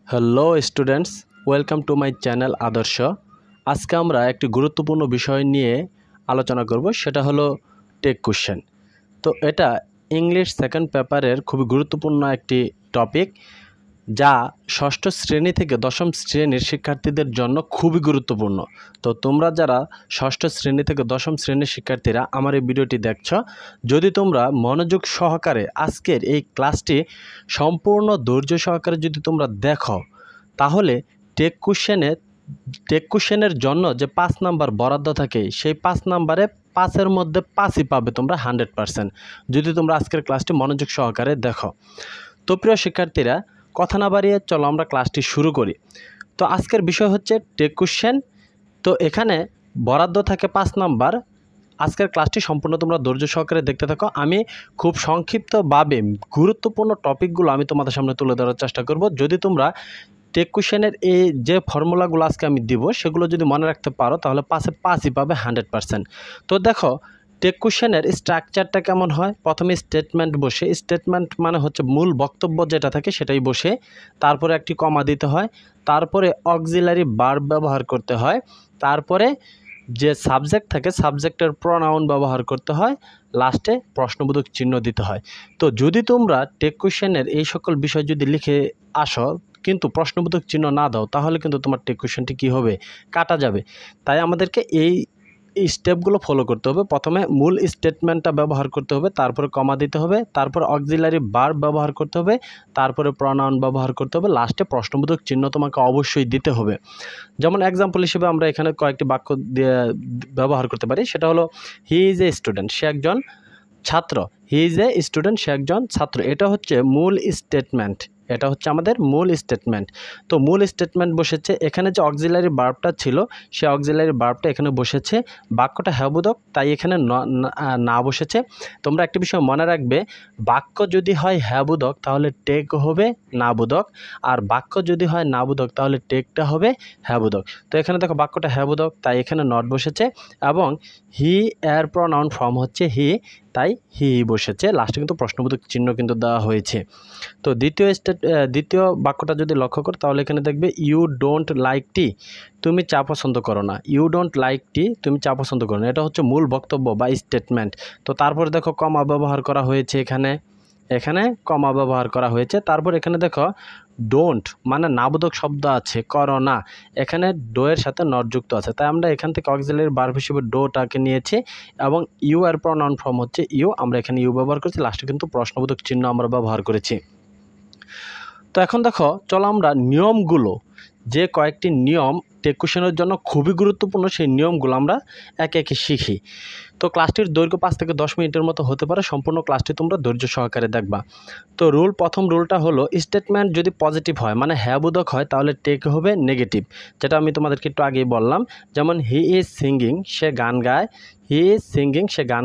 Hello students, welcome to my channel আদর্শ। আজকে আমরা একটি গুরুত্বপূর্ণ বিষয় নিয়ে আলোচনা করব, সেটা হলো টেক কোশ্চেন। তো এটা ইংলিশ সেকেন্ড পেপারের খুবই গুরুত্বপূর্ণ একটি টপিক, যা ষষ্ঠ শ্রেণী থেকে দশম শ্রেণীর শিক্ষার্থীদের জন্য খুবই গুরুত্বপূর্ণ। তো তোমরা যারা ষষ্ঠ শ্রেণী থেকে দশম শ্রেণীর শিক্ষার্থীরা আমার এই ভিডিওটি দেখছো, যদি তোমরা মনোযোগ সহকারে আজকের এই ক্লাসটি সম্পূর্ণ ধৈর্য সহকারে যদি তোমরা দেখো, তাহলে টেক কোশ্চেনের জন্য যে 5 নাম্বার বরাদ্দ থাকে, সেই 5 নাম্বারে 5-এর মধ্যে 5ই পাবে তোমরা 100%, যদি তোমরা আজকের ক্লাসটি মনোযোগ সহকারে দেখো। তো প্রিয় শিক্ষার্থীরা, কথা না বাড়িয়ে চলো আমরা ক্লাসটি শুরু করি। তো আজকের বিষয় হচ্ছে টেক কোশ্চেন। তো এখানে বরাদ্দ থাকে 5 নাম্বার। আজকের ক্লাসটি সম্পূর্ণ তোমরা ধৈর্য সহকারে দেখতে থাকো। আমি খুব সংক্ষিপ্তভাবে গুরুত্বপূর্ণ টপিকগুলো আমি তোমাদের সামনে তুলে ধরার চেষ্টা করব। যদি তোমরা টেক কোশ্চেনের এই যে ফর্মুলাগুলো আজকে আমি দিব, সেগুলো যদি মনে রাখতে পারো, তাহলে 5-এ 5ই পাবে 100%। তো দেখো, টেক কোশ্চেনের স্ট্রাকচারটা কেমন হয়। প্রথমে স্টেটমেন্ট বসে, স্টেটমেন্ট মানে হচ্ছে মূল বক্তব্য যেটা থাকে সেটাই বসে, তারপরে একটি কমা দিতে হয়, তারপরে অক্সিলারি ভার্ব ব্যবহার করতে হয়, তারপরে যে সাবজেক্ট থাকে সাবজেক্টের প্রোনাউন ব্যবহার করতে হয়, লাস্টে প্রশ্নবোধক চিহ্ন দিতে হয়। তো যদি তোমরা টেক কোশ্চেনের এই সকল বিষয় যদি লিখে আসো কিন্তু প্রশ্নবোধক চিহ্ন না দাও, তাহলে কিন্তু তোমার টেক কোশ্চেনটি কী হবে, কাটা যাবে। তাই আমাদেরকে এই স্টেপগুলো ফলো করতে হবে। প্রথমে মূল স্টেটমেন্টটা ব্যবহার করতে হবে, তারপরে কমা দিতে হবে, তারপর অক্সিলারি ভার্ব ব্যবহার করতে হবে, তারপরে প্রোনাউন ব্যবহার করতে হবে, লাস্টে প্রশ্নবোধক চিহ্ন তোমাকে অবশ্যই দিতে হবে। যেমন এক্সাম্পল হিসেবে আমরা এখানে কয়েকটি বাক্য দিয়ে ব্যবহার করতে পারি। সেটা হলো, হি ইজ এ স্টুডেন্ট, সে একজন ছাত্র। হি ইজ এ স্টুডেন্ট, সে একজন ছাত্র। এটা হচ্ছে মূল স্টেটমেন্ট, এটা হচ্ছে আমাদের মূল স্টেটমেন্ট। তো মূল স্টেটমেন্ট বসেছে, এখানে যে অক্সিলারি ভার্বটা ছিল, সে অক্সিলারি ভার্বটা এখানে বসেছে। বাক্যটা হ্যাবোধক, তাই এখানে না বসেছে। তোমরা একটা বিষয় মনে রাখবে, বাক্য যদি হয় হ্যাবোধক তাহলে টেক হবে নাবোধক, আর বাক্য যদি হয় নাবোধক তাহলে টেকটা হবে হ্যাবোধক। তো এখানে দেখো বাক্যটা হ্যাবোধক, তাই এখানে নট বসেছে, এবং হি এর প্রোনাউন ফর্ম হচ্ছে হি, তাই হি বসেছে। লাস্টে কিন্তু প্রশ্নবোধক চিহ্ন কিন্তু দেওয়া হয়েছে। তো দ্বিতীয় বাক্যটা যদি লক্ষ্য করো, তাহলে এখানে দেখবে ইউ ডোন্ট লাইক টি, তুমি চা পছন্দ করো না। ইউ ডোন্ট লাইক টি, তুমি চা পছন্দ করো না, এটা হচ্ছে মূল বক্তব্য বা স্টেটমেন্ট। তো তারপরে দেখো কমা ব্যবহার করা হয়েছে, এখানে কমা ব্যবহার করা হয়েছে। তারপর এখানে দেখো ডোন্ট মানে নাবোধক শব্দ আছে, করো না, এখানে ডো এর সাথে নট যুক্ত আছে, তাই আমরা এখান থেকে অক্সিলারি ভার্ব হিসেবে ডোটাকে নিয়েছি, এবং ইউ এর প্রোনাউন ফর্ম হচ্ছে ইউ, আমরা এখানে ইউ ব্যবহার করেছি, লাস্টে কিন্তু প্রশ্নবোধক চিহ্ন আমরা ব্যবহার করেছি। তো এখন দেখো, চলো আমরা নিয়মগুলো, যে কয়েকটি নিয়ম টেক কোশ্চেনের জন্য খুবই গুরুত্বপূর্ণ, সেই নিয়মগুলো আমরা একে একে শিখি। তো ক্লাসটির দৈর্ঘ্য 5 থেকে 10 মিনিটের মতো হতে পারে। সম্পূর্ণ ক্লাসটি তোমরা ধৈর্য সহকারে দেখবা। তো প্রথম রুলটা হলো, স্টেটমেন্ট যদি পজিটিভ হয় মানে হ্যাবোধক হয়, তাহলে টেক হবে নেগেটিভ, যেটা আমি তোমাদেরকে একটু আগেই বললাম। যেমন হি ইজ সিঙ্গিং, সে গান গায়। হি ইজ সিঙ্গিং, সে গান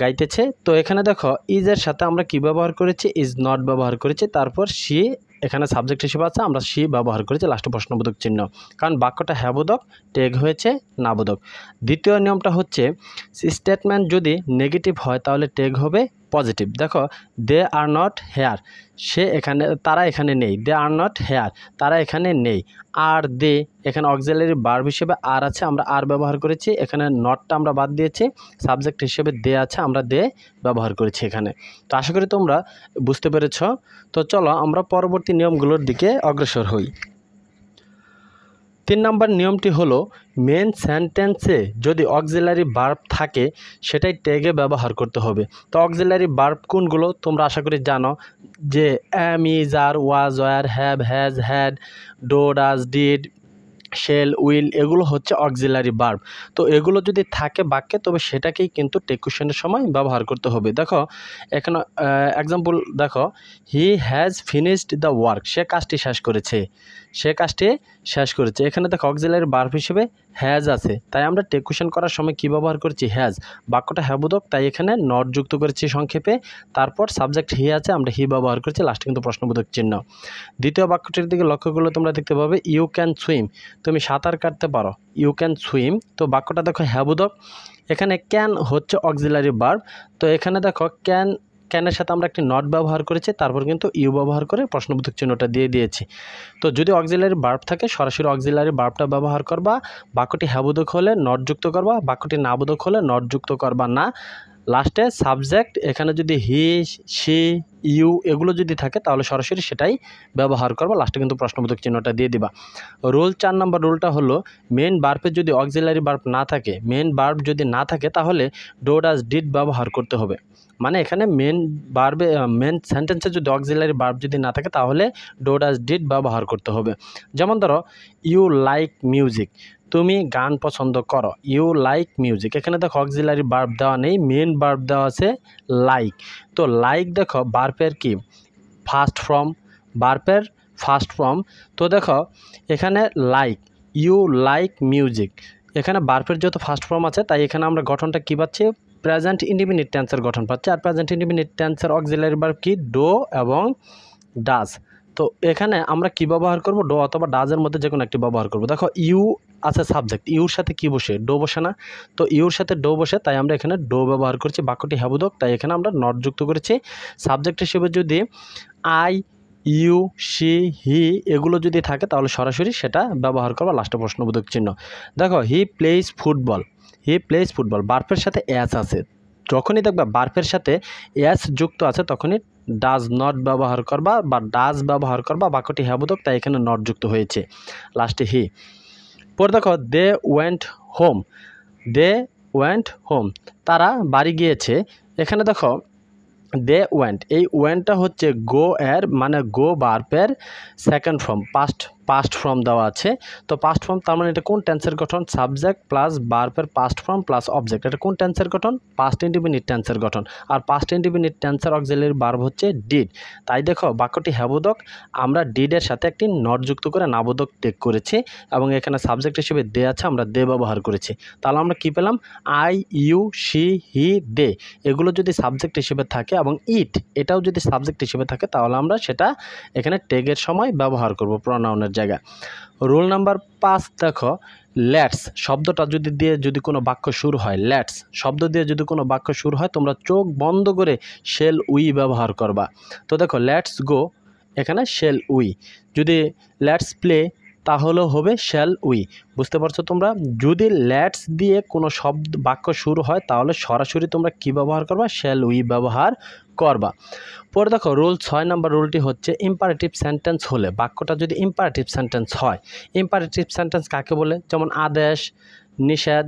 গাইতেছে। তো এখানে দেখো ইজের সাথে আমরা কি ব্যবহার করেছি, ইজ নট ব্যবহার করেছি, তারপর সি এখানে সাবজেক্ট হিসেবে আছে, আমরা সি ব্যবহার করেছি, লাস্টে প্রশ্নবোধক চিহ্ন, কারণ বাক্যটা হ্যাবোধক, টেক হয়েছে নাবোধক। দ্বিতীয় নিয়মটা হচ্ছে, স্টেটমেন্ট যদি নেগেটিভ হয় তাহলে টেক হবে পজিটিভ। দেখো, দে আর নট হেয়ার, তারা এখানে নেই। দে আর নট হেয়ার, তারা এখানে নেই। আর দে, এখানে অক্সিলারি ভার্ব হিসেবে আর আছে, আমরা আর ব্যবহার করেছি, এখানে নটটা আমরা বাদ দিয়েছি, সাবজেক্ট হিসেবে দে আছে, আমরা দে ব্যবহার করেছি এখানে। তো আশা করি তোমরা বুঝতে পেরেছ। তো চলো আমরা পরবর্তী নিয়মগুলোর দিকে অগ্রসর হই। 3 নম্বর নিয়মটি হলো, মেন সেন্টেন্সে যদি অক্সিলারি ভার্ব থাকে সেটাই টেগে ব্যবহার করতে হবে। তো অক্সিলারি ভার্ব কোনগুলো তোমরা আশা করি জানো, যে am, is, are, was, were, have, has, had, do, does, did, shall, will, এগুলো হচ্ছে অক্সিলারি ভার্ব। তো এগুলো যদি থাকে বাক্যে, তবে সেটাকেই কিন্তু টেক কোশ্চেনের সময় ব্যবহার করতে হবে। দেখো এখানে এক্সাম্পল দেখো, he has finished the work, সে কাজটি শেষ করেছে। এখানে দেখো অক্সিলারি ভার্ব হিসেবে হ্যাজ আছে, তাই আমরা টেক কোশ্চেন করার সময় কি ব্যবহার করেছি, হ্যাজ। বাক্যটা হ্যাবোধক, তাই এখানে নট যুক্ত করেছি সংক্ষেপে, তারপর সাবজেক্ট হি আছে, আমরা হি ব্যবহার করেছি, লাস্টে কিন্তু প্রশ্নবোধক চিহ্ন। দ্বিতীয় বাক্যটির দিকে লক্ষ্য করলে তোমরা দেখতে পাবে, ইউ ক্যান সুইম, তুমি সাঁতার কাটতে পারো। ইউ ক্যান সুইম, তো বাক্যটা দেখো হ্যাবোধক, এখানে ক্যান হচ্ছে অক্সিলারি ভার্ব। তো এখানে দেখো ক্যান ক্যানের সাথে আমরা একটি নট ব্যবহার করেছি, তারপর কিন্তু ইউ ব্যবহার করে প্রশ্নবোধক চিহ্নটা দিয়ে দিয়েছি। তো যদি অক্সিলারি ভার্ব থাকে সরাসরি অক্সিলারি ভার্বটা ব্যবহার করবা, বাক্যটি হ্যাবোধক হলে নট যুক্ত করবা, বাক্যটি নাবোধক হলে নট যুক্ত করবা না। লাস্টে সাবজেক্ট এখানে যদি হি, শি, ইউ এগুলো যদি থাকে তাহলে সরাসরি সেটাই ব্যবহার করবা, লাস্টে কিন্তু প্রশ্নবোধক চিহ্নটা দিয়ে দিবা। রুল 4 নম্বর রুলটা হলো মেন ভার্বে যদি অক্সিলারি ভার্ব না থাকে, মেন ভার্ব যদি না থাকে তাহলে ডো, ডাজ, ডিড ব্যবহার করতে হবে। মানে এখানে মেন ভার্বে মেন সেন্টেন্সে যদি অক্সিলারি ভার্ব যদি না থাকে তাহলে ডো, ডাজ, ডিড ব্যবহার করতে হবে। যেমন ধরো ইউ লাইক মিউজিক, তুমি গান পছন্দ করো, ইউ লাইক মিউজিক। এখানে দেখো অক্সিলারি ভার্ব দেওয়া নেই, মেন ভার্ব দেওয়া আছে লাইক। তো লাইক দেখো ভার্বের কি ফার্স্ট ফর্ম, ভার্বের ফার্স্ট ফর্ম। তো দেখো এখানে লাইক, ইউ লাইক মিউজিক, এখানে ভার্বের যেহেতু ফার্স্ট ফর্ম আছে তাই এখানে আমরা গঠনটা কী পাচ্ছি, প্রেজেন্ট ইনডিফিনিট টেন্সের গঠন পাচ্ছি। আর প্রেজেন্ট ইনডিফিনিট টেন্সের অক্সিলারি ভার্ব কি ডো এবং ডাজ। তো এখানে আমরা কি ব্যবহার করব, ডো অথবা ডাজের মধ্যে যে কোনো একটি ব্যবহার করব। দেখো ইউ আছে সাবজেক্ট, ইউর সাথে কি বসে, ডো বসে না? তো ইউর সাথে ডো বসে তাই আমরা এখানে ডো ব্যবহার করছি। বাক্যটি হ্যাবোধক তাই এখানে আমরা নট যুক্ত করেছি। সাবজেক্ট হিসেবে যদি আই, ইউ, শি, হি এগুলো যদি থাকে তাহলে সরাসরি সেটা ব্যবহার করবো, লাস্টে প্রশ্নবোধক চিহ্ন। দেখো হি প্লেইজ ফুটবল, হি প্লেইজ ফুটবল, ভার্বের সাথে এস আছে, যখনই দেখবা ভার্বের সাথে এস যুক্ত আছে তখনই ডাজ নট ব্যবহার করবা বা ডাজ ব্যবহার করবা, বাক্যটি হ্যাবোধক তাই এখানে নট যুক্ত হয়েছে, লাস্টে হি। পরে দেখো they went home, they went home, তারা বাড়ি গিয়েছে। এখানে দেখো দে ওয়েন্ট, এই ওয়েন্টটা হচ্ছে গো এর মানে গো ভার্বের সেকেন্ড ফর্ম, পাস্ট ফর্ম দেওয়া আছে। তো পাস্ট ফর্ম তার মানে এটা কোন টেন্সের গঠন, সাবজেক্ট প্লাস ভার্বের পাস্ট ফর্ম প্লাস অবজেক্ট, এটা কোন টেন্সের গঠন, পাস্ট ইনডিফিনিট টেন্সের গঠন। আর পাস্ট ইনডিফিনিট টেন্সের অক্সিলারি ভার্ব হচ্ছে ডিড। তাই দেখো বাক্যটি হ্যাবোধক, আমরা ডিডের সাথে একটি নট যুক্ত করে নাবোধক টেক করেছি এবং এখানে সাবজেক্ট হিসেবে দে আছে, আমরা দে ব্যবহার করেছি। তাহলে আমরা কি পেলাম, আই, ইউ, শি, হি, দে এগুলো যদি সাবজেক্ট হিসেবে থাকে এবং ইট এটাও যদি সাবজেক্ট হিসেবে থাকে তাহলে আমরা সেটা এখানে টেগের সময় ব্যবহার করব প্রোনাউনের জায়গায়। রুল নাম্বার 5 দেখো লেটস শব্দটা যদি কোনো বাক্য শুরু হয়, লেটস শব্দ দিয়ে যদি কোনো বাক্য শুরু হয় তোমরা চোখ বন্ধ করে শেল উই ব্যবহার করবা। তো দেখো লেটস গো, এখানে শেল উই। যদি লেটস প্লে তাহলেও হবে শ্যাল উই। বুঝতে পারছো তোমরা, যদি লেটস দিয়ে কোনো বাক্য শুরু হয় তাহলে সরাসরি তোমরা কি ব্যবহার করবা, শ্যাল উই ব্যবহার করবা। পরে দেখো রুল 6 নম্বর রুলটি হচ্ছে ইম্পারেটিভ সেন্টেন্স হলে, বাক্যটা যদি ইম্পারেটিভ সেন্টেন্স হয়, ইম্পারেটিভ সেন্টেন্স কাকে বলে, যেমন আদেশ, নিষেধ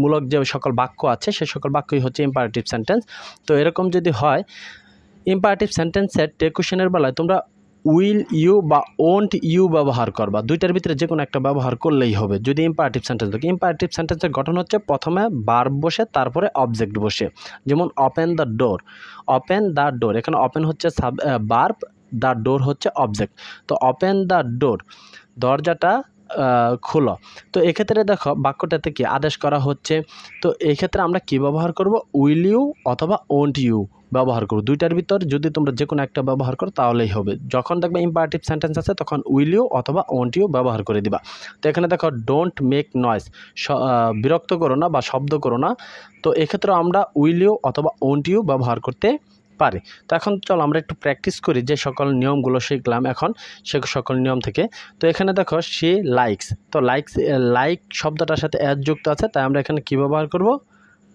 মূলক যে সকল বাক্য আছে সে সকল বাক্যই হচ্ছে ইম্পারেটিভ সেন্টেন্স। তো এরকম যদি হয় ইম্পারেটিভ সেন্টেন্সের টেকুশনের বেলায় তোমরা উইল ইউ বা ওন্ট ইউ ব্যবহার করবা, দুইটার ভিতরে যে কোনো একটা ব্যবহার করলেই হবে যদি ইম্পারেটিভ সেন্টেন্স থাকে। ইম্পারেটিভ সেন্টেন্সের গঠন হচ্ছে প্রথমে ভার্ব বসে তারপরে অবজেক্ট বসে, যেমন open the door, open the door এখানে ওপেন হচ্ছে ভার্ব, দ্য ডোর হচ্ছে অবজেক্ট। তো ওপেন দ্য ডোর দরজাটা খোলো। তো এক্ষেত্রে দেখো বাক্যটাতে কি আদেশ করা হচ্ছে, তো এই ক্ষেত্রে আমরা কি ব্যবহার করব, উইল ইউ অথবা ওন্ট ইউ ব্যবহার করো, দুইটার ভিতর যদি তোমরা যে কোনো একটা ব্যবহার করো তাহলেই হবে। যখন দেখবে ইম্পারেটিভ সেন্টেন্স আছে তখন উইল ইউ অথবা ওন্ট ইউ ব্যবহার করে দিবা। তো এখানে দেখো ডোন্ট মেক নয়েজ, বিরক্ত করো না বা শব্দ করো না, তো এক্ষেত্রে আমরা উইল ইউ অথবা ওন্ট ইউ ব্যবহার করতে পারি। তো এখন চলো আমরা একটু প্র্যাকটিস করি যে সকল নিয়মগুলো শিখলাম এখন সে সকল নিয়ম থেকে। তো এখানে দেখো শি লাইকস, তো লাইক শব্দটার সাথে অ্যাজ যুক্ত আছে তাই আমরা এখানে কি ব্যবহার করব,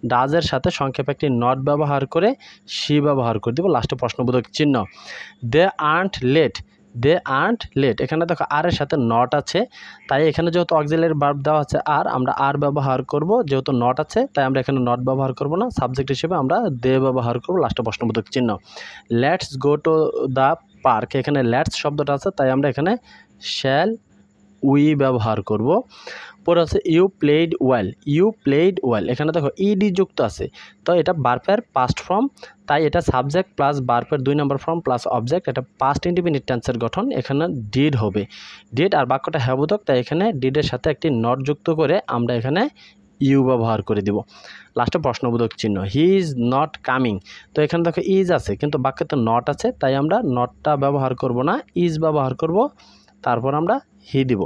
ডাজের সাথে সংক্ষেপে একটি নট ব্যবহার করে শি ব্যবহার করে দেবো, লাস্টে প্রশ্নবোধক চিহ্ন। দে আর্নট লেট, দে আর্নট লেট এখানে দেখো আর এর সাথে নট আছে তাই এখানে যেহেতু অক্সিলারি ভার্ব দেওয়া আছে আর আমরা আর ব্যবহার করব, যেহেতু নট আছে তাই আমরা এখানে নট ব্যবহার করব না, সাবজেক্ট হিসেবে আমরা দে ব্যবহার করব, লাস্টে প্রশ্নবোধক চিহ্ন। Let's go to the park, এখানে লেটস শব্দটা আছে তাই আমরা এখানে শ্যাল উই ব্যবহার করব। পরে আছে you played well, you played well এখানে দেখো ইডি যুক্ত আছে, তো এটা ভার্বের পাস্ট ফর্ম তাই এটা সাবজেক্ট প্লাস ভার্বের 2 নম্বর ফর্ম প্লাস অবজেক্ট, এটা পাস্ট ইনডিফিনিট টেন্সের গঠন, এখানে ডিড হবে, ডিড আর বাক্যটা হ্যাবোধক তাই এখানে ডিডের সাথে একটি নট যুক্ত করে আমরা এখানে ইউ ব্যবহার করে দিব, লাস্টে প্রশ্নবোধক চিহ্ন। হি ইজ নট কামিং, তো এখানে দেখো ইজ আছে কিন্তু বাক্যতে নট আছে তাই আমরা নটটা ব্যবহার করব না, ইজ ব্যবহার করব, তারপর আমরা হি দিব।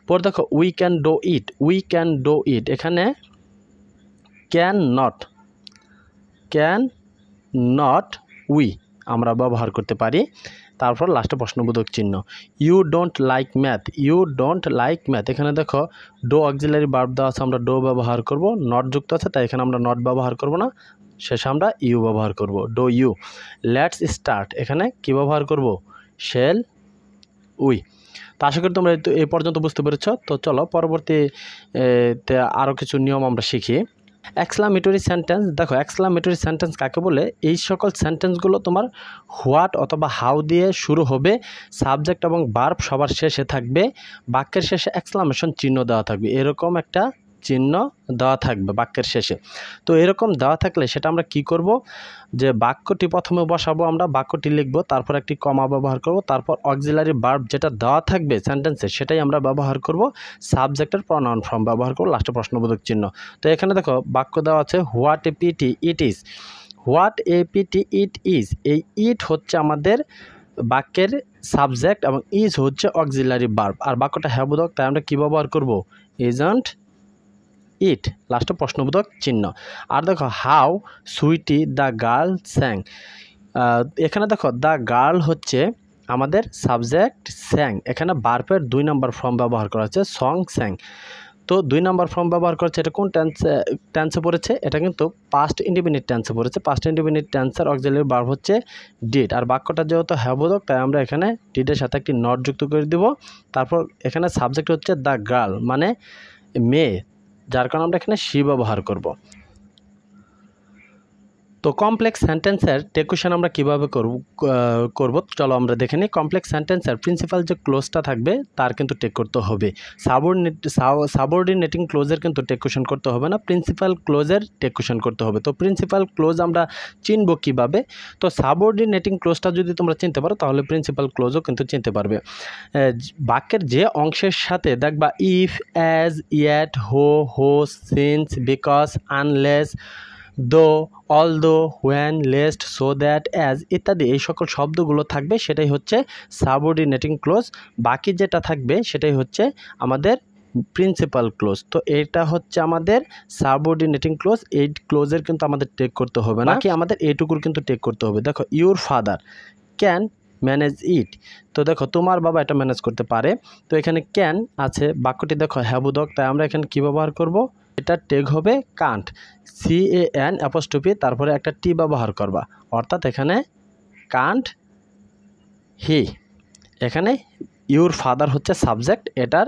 পরে দেখো we can do it, we can do it এখানে ক্যান নট উই আমরা ব্যবহার করতে পারি। তারপর লাস্টে প্রশ্নবোধক চিহ্ন। You don't like math, you don't like math, এখানে দেখো ডো অক্সিলারি ভার্ব দেওয়া আছে, আমরা ডো ব্যবহার করব, নট যুক্ত আছে তাই এখানে আমরা নট ব্যবহার করব না, শেষে আমরা ইউ ব্যবহার করব, ডো ইউ। লেটস স্টার্ট, এখানে কি ব্যবহার করব, শেল উই। তো আশা করি তোমরা এই পর্যন্ত বুঝতে পেরেছ। তো চলো পরবর্তীতে আরও কিছু নিয়ম আমরা শিখি। এক্সক্লামেটরি সেন্টেন্স, দেখো এক্সক্লামেটরি সেন্টেন্স কাকে বলে, এই সকল সেন্টেন্সগুলো তোমার হোয়াট অথবা হাউ দিয়ে শুরু হবে, সাবজেক্ট এবং ভার্ব সবার শেষে থাকবে, বাক্যের শেষে এক্সক্লামেশন চিহ্ন দেওয়া থাকবে, এরকম একটা চিহ্ন দেওয়া থাকবে বাক্যের শেষে। তো এরকম দেওয়া থাকলে সেটা আমরা কি করব, যে বাক্যটি প্রথমে বসাবো, আমরা বাক্যটি লিখব, তারপর একটি কমা ব্যবহার করব, তারপর অক্সিলারি ভার্ব যেটা দেওয়া থাকবে সেন্টেন্সে সেটাই আমরা ব্যবহার করব, সাবজেক্টের প্রনাউন ফর্ম ব্যবহার করব, লাস্টে প্রশ্নবোধক চিহ্ন। তো এখানে দেখো বাক্য দেওয়া আছে what a pity it is, what a pity it is, এই ইট হচ্ছে আমাদের বাক্যের সাবজেক্ট এবং ইজ হচ্ছে অক্সিলারি ভার্ব, আর বাক্যটা হ্যাবোধক তাই আমরা কী ব্যবহার করব, ইজন্ট ইট, লাস্টে প্রশ্নবোধক চিহ্ন। আর দেখো how sweetly the girl sang, এখানে দেখো দ্য গার্ল হচ্ছে আমাদের সাবজেক্ট, স্যাং এখানে ভার্বের 2 নম্বর ফর্ম ব্যবহার করা হচ্ছে, সং স্যাং। তো 2 নম্বর ফর্ম ব্যবহার করছে, এটা কোন টেন্সে পড়েছে, এটা কিন্তু পাস্ট ইন্ডিপেন্ডেন্ট টেন্সে পড়েছে, পাস্ট ইন্ডিপেন্ডেন্ট টেন্সের অক্সিলারি ভার্ব হচ্ছে ডিড, আর বাক্যটা যেহেতু হ্যাবোধক তাই আমরা এখানে ডিডের সাথে একটি নট যুক্ত করে দিব। তারপর এখানে সাবজেক্ট হচ্ছে দ্য গার্ল মানে মেয়ে, যার কারণে আমরা এখানে শি ব্যবহার করব। তো কমপ্লেক্স সেন্টেন্সের টেকুশন আমরা কীভাবে করব চলো আমরা দেখে নিই। কমপ্লেক্স সেন্টেন্সের প্রিন্সিপাল যে ক্লোজটা থাকবে তার কিন্তু টেক করতে হবে, সাবঅর্ডিনেটিং ক্লোজের কিন্তু টেকুশন করতে হবে না, প্রিন্সিপাল ক্লোজের টেকুশন করতে হবে। তো প্রিন্সিপাল ক্লোজ আমরা চিনব কিভাবে, তো সাবঅর্ডিনেটিং ক্লোজটা যদি তোমরা চিনতে পারো তাহলে প্রিন্সিপাল ক্লোজও কিন্তু চিনতে পারবে। বাক্যের যে অংশের সাথে দেখবা if, as, yet, how, since, because, unless, though, although, when, lest, so that, as ইত্যাদি এই সকল শব্দগুলো থাকবে সেটাই হচ্ছে সাবঅর্ডিনেটিং ক্লোজ, বাকি যেটা থাকবে সেটাই হচ্ছে আমাদের প্রিন্সিপাল ক্লোজ। তো এটা হচ্ছে আমাদের সাবঅর্ডিনেটিং ক্লোজ, এই ক্লোজের কিন্তু আমাদের টেক করতে হবে না, বাকি আমাদের এইটুকুর কিন্তু টেক করতে হবে। দেখো ইউর ফাদার ক্যান ম্যানেজ ইট, তো দেখো তোমার বাবা এটা ম্যানেজ করতে পারে, তো এখানে ক্যান আছে, বাক্যটি দেখো হ্যাবোধক তাই আমরা এখানে কী ব্যবহার করব, এটা টেক হবে কান্ট, CAN অ্যাপোস্ট্রফি তারপরে একটা টি ব্যবহার করবা, অর্থাৎ এখানে কান্ট হি, এখানে ইউর ফাদার হচ্ছে সাবজেক্ট, এটার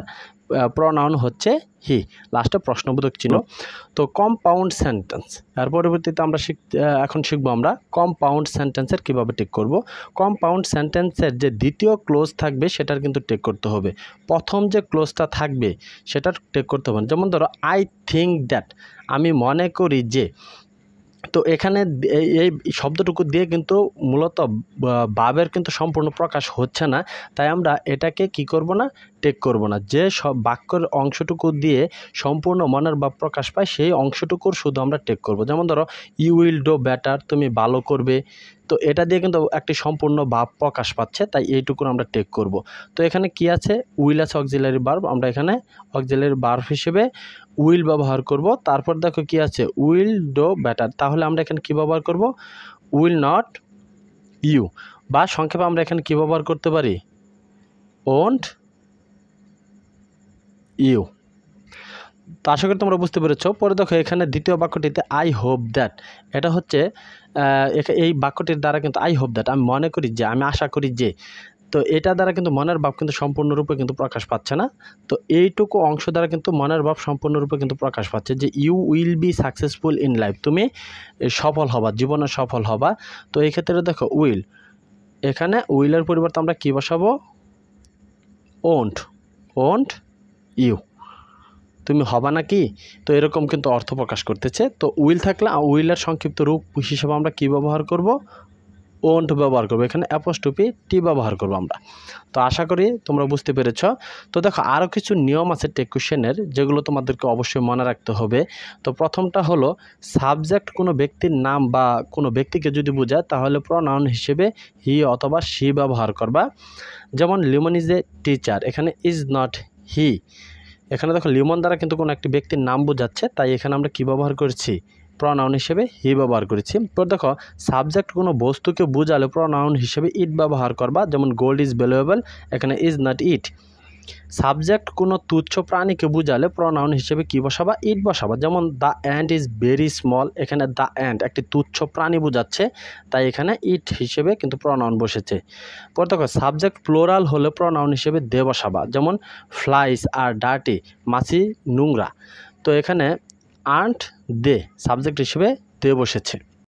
প্রনাউন হচ্ছে হি, লাস্টে প্রশ্নবোধক চিহ্ন। তো কম্পাউন্ড সেন্টেন্স, এর পরবর্তীতে আমরা এখন শিখবো আমরা কম্পাউন্ড সেন্টেন্সের কীভাবে টেক করব। কম্পাউন্ড সেন্টেন্সের যে দ্বিতীয় ক্লোজ থাকবে সেটার কিন্তু টেক করতে হবে, প্রথম যে ক্লোজটা থাকবে সেটার টেক করতে হবে। যেমন ধরো আই থিঙ্ক দ্যাট, আমি মনে করি যে, তো এখানে এই শব্দটুকু দিয়ে কিন্তু মূলত ভাবের কিন্তু সম্পূর্ণ প্রকাশ হচ্ছে না, তাই আমরা এটাকে কি করব না, টেক করব না। যে সব বাক্যের অংশটুকু দিয়ে সম্পূর্ণ মনের ভাব প্রকাশ পায় সেই অংশটুকুর শুধু আমরা টেক করব। যেমন ধরো ইউ উইল ডু বেটার, তুমি ভালো করবে, তো এটা দিয়ে কিন্তু একটি সম্পূর্ণ ভাব প্রকাশ পাচ্ছে, তাই এইটুকুর আমরা টেক করব। তো এখানে কি আছে, উইল আছে অক্সিলারি ভার্ব, আমরা এখানে অক্সিলারি ভার্ব হিসেবে উইল ব্যবহার করব। তারপর দেখো কি আছে, উইল ডু বেটার, তাহলে আমরা এখানে কি ব্যবহার করব, উইল নট ইউ, বা সংক্ষেপে আমরা এখানে কি ব্যবহার করতে পারি, ওন্ট ইউ। তো আশা করি তোমরা বুঝতে পেরেছো। পরে দেখো এখানে দ্বিতীয় বাক্যটিতে আই হোপ দ্যাট, এটা হচ্ছে এই বাক্যটির দ্বারা কিন্তু আই হোপ দ্যাট, আমি মনে করি যে, আমি আশা করি যে, তো এটা দ্বারা কিন্তু মনের ভাব কিন্তু সম্পূর্ণরূপে কিন্তু প্রকাশ পাচ্ছে না, তো এইটুকু অংশ দ্বারা কিন্তু মনের ভাব সম্পূর্ণরূপে কিন্তু প্রকাশ পাচ্ছে যে you will be successful in life, তুমি সফল হবা, জীবনে সফল হবা। তো এই ক্ষেত্রে দেখো উইল, এখানে উইলের পরিবর্তে আমরা কী বসাবো, ওন্ট, ওন্ট ইউ, তুমি হবা নাকি, তো এরকম কিন্তু অর্থ প্রকাশ করতেছে। তো উইল থাকলে উইলের সংক্ষিপ্ত রূপ হিসেবে আমরা কি ব্যবহার করব, ওন্ট ব্যবহার করবো, এখানে অ্যাপোস্ট্রফি টি ব্যবহার করবো আমরা। তো আশা করি তোমরা বুঝতে পেরেছ। তো দেখো আরও কিছু নিয়ম আছে টেক কোশ্চেনের যেগুলো তোমাদেরকে অবশ্যই মনে রাখতে হবে। তো প্রথমটা হলো সাবজেক্ট কোনো ব্যক্তির নাম বা কোনো ব্যক্তিকে যদি বোঝায় তাহলে প্রনাউন হিসেবে হি অথবা শি ব্যবহার করবা। যেমন লিমন ইজ এ টিচার, এখানে ইজ নট হি, এখানে দেখো লিমন দ্বারা কিন্তু কোনো একটি ব্যক্তির নাম বোঝাচ্ছে তাই এখানে আমরা কি ব্যবহার করছি, প্রনাউন হিসেবে হি ব্যবহার করেছি। তো দেখো সাবজেক্ট কোনো বস্তুকে বোঝালে প্রনাউন হিসেবে ইট ব্যবহার করবা, যেমন গোল্ড ইজ ভ্যালুয়েবল, এখানে ইজ নট ইট। সাবজেক্ট কোনো তুচ্ছ প্রাণীকে বোঝালে প্রনাউন হিসেবে কি বসাবা? ইট বসাবা, যেমন the ant is very small, এখানে দ্য অ্যান্ট একটি তুচ্ছ প্রাণী বোঝাচ্ছে, তাই এখানে ইট হিসেবে কিন্তু প্রনাউন বসেছে। পরে দেখো সাবজেক্ট প্লোরাল হলে প্রনাউন হিসেবে দে বসাবা, যেমন ফ্লাইস আর ডার্টি, মাছি নোংরা। তো এখানে আন্ট দে সাবজেক্ট হিসেবে দে বসেছে।